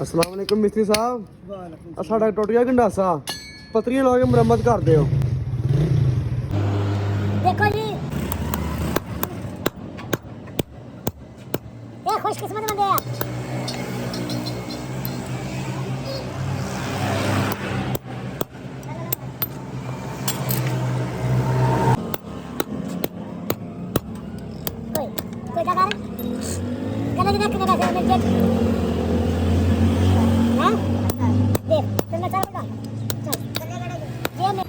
अस्सलाम वालेकुम मिस्त्री साहब। साडा टुट गया गंडासा, पत्रियां ला के मरम्मत कर दिओ। देखो जी, ये खुशकिस्मत बंदे आ। कोई क्या कर गलत ना कितना पैसे मिल जाए। हां देख तुमने चल बेटा चल ये मैं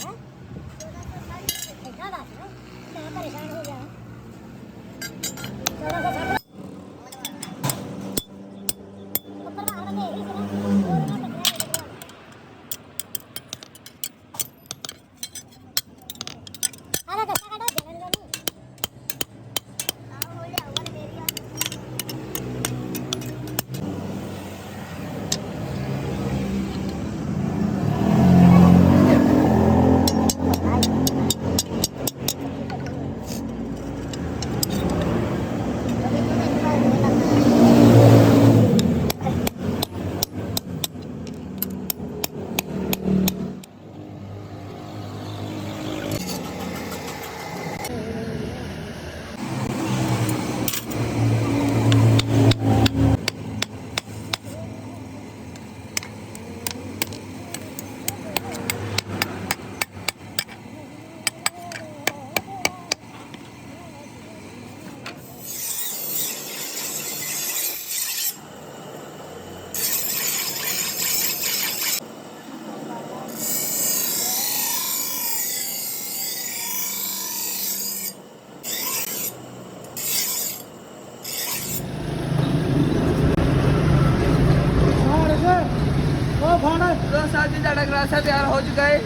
हां 1460 बात है मैं परेशान हो गया। 1460 ऊपर मार में यही ना और ना अरे दस्ता काटो जलन लो हो गया और मेरी साहब जी, ग्रासा तैयार हो चुका है।